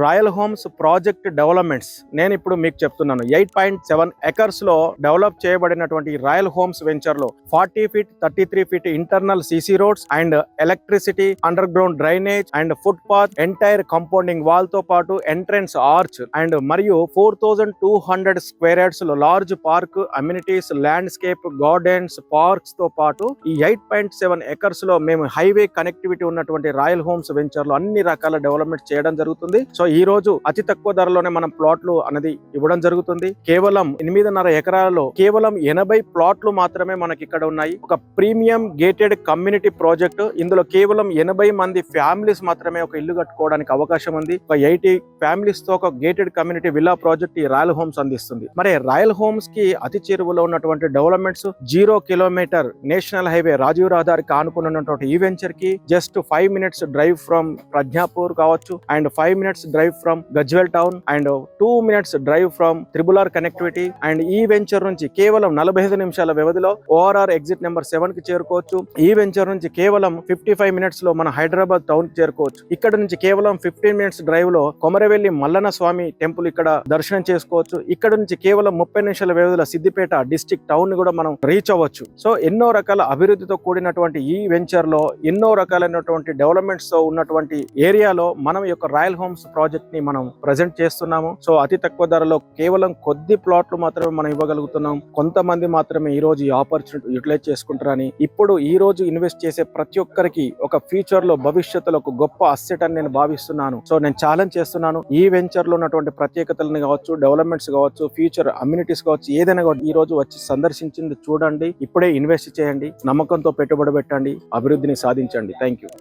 Royal homes project developments నేను ఇప్పుడు మీకు చెప్తున్నాను. 8.7 ఎకర్స్ లో డెవలప్ చేయబడినటువంటి రాయల్ హోమ్స్ వెంచర్ లో 40 feet 33 feet internal CC roads and electricity, under ground drainage and foot path, entire compounding wall తో పాటు ఎంట్రన్స్ ఆర్చ్ అండ్ మరియు 4200 స్క్వేర్ యార్డ్స్ లో large park, amenities, landscape, gardens, parks తో పాటు ఈ 8.7 acres లో మేము హైవే కనెక్టివిటీ ఉన్నటువంటి రాయల్ హోమ్స్ వెంచర్ లో అన్ని రకాల డెవలప్మెంట్ చేయడం జరుగుతుంది. సో ఈ రోజు అతి తక్కువ ధరలోనే మనం ప్లాట్లు అనేది ఇవ్వడం జరుగుతుంది. కేవలం 8.5 ఎకరాలలో కేవలం 80 ప్లాట్లు మాత్రమే మనకి ఇక్కడ ఉన్నాయి. ఒక ప్రీమియం గేటెడ్ కమ్యూనిటీ ప్రాజెక్ట్. ఇందులో కేవలం 80 మంది ఫ్యామిలీస్ మాత్రమే ఒక ఇల్లు కట్టుకోవడానికి అవకాశం ఉంది. ఒక 80 ఫ్యామిలీస్ తో ఒక గేటెడ్ కమ్యూనిటీ విల్లా ప్రాజెక్ట్ ఈ రాయల్ హోమ్స్ అందిస్తుంది. మరి రాయల్ హోమ్స్ కి అతి చేరువలో ఉన్నటువంటి developments 0 kilometre national highway Rajiv రహదారికి ఆనుకున్నటువంటి ఈ వెంచర్ కి just 5 minutes drive from Pragnapur కావచ్చు and 5 minutes drive from Gajwel town and 2 minutes drive from triple R connectivity and ఈ వెంచర్ నుంచి కేవలం 45 నిమిషాల వ్యవధిలో ఓఆర్ఆర్ ఎగ్జిట్ నెంబర్ 7 కి చేరుకోవచ్చు. ఈ వెంచర్ నుంచి కేవలం 55 మినిట్స్ లో మన హైదరాబాద్ టౌన్ కి చేరుకోవచ్చు. ఇక్కడ నుంచి కేవలం 15 మినిట్స్ డ్రైవ్ లో కొమరవెల్లి మల్లన్న స్వామి టెంపుల్ ఇక్కడ దర్శనం చేసుకోవచ్చు. ఇక్కడ నుంచి కేవలం 30 నిమిషాల వ్యవధిలో సిద్దిపేట డిస్ట్రిక్ట్ టౌన్ ని కూడా మనం రీచ్ అవ్వచ్చు. సో ఎన్నో రకాల అభివృద్ధితో కూడినటువంటి ఈ వెంచర్ లో ఎన్నో రకాలైనటువంటి డెవలప్మెంట్స్ తో ఉన్నటువంటి ఏరియాలో మనం ఈ యొక్క రాయల్ హోమ్స్ ప్రాజెక్ట్ ని మనం ప్రజెంట్ చేస్తున్నాము. సో అతి తక్కువ ధరలో కేవలం కొద్ది ప్లాట్లు మాత్రమే మనం ఇవ్వగలుగుతున్నాం. కొంతమంది మాత్రమే ఈ రోజు ఈ ఆపర్చునిటీ యూటిలైజ్ చేసుకుంటారని, ఇప్పుడు ఈ రోజు ఇన్వెస్ట్ చేసే ప్రతి ఒక్కరికి ఒక ఫ్యూచర్ లో భవిష్యత్తులో ఒక గొప్ప అసెట్ అని నేను భావిస్తున్నాను. సో నేను ఛాలెంజ్ చేస్తున్నాను, ఈ వెంచర్ లో ఉన్నటువంటి ప్రత్యేకతలను కావచ్చు, డెవలప్మెంట్స్ కావచ్చు, ఫ్యూచర్ అమ్యూనిటీస్ కావచ్చు, ఏదైనా ఈ రోజు వచ్చి సందర్శించింది చూడండి. ఇప్పుడే ఇన్వెస్ట్ చేయండి, నమ్మకంతో పెట్టుబడి పెట్టండి, అభివృద్ధిని సాధించండి. Thank you.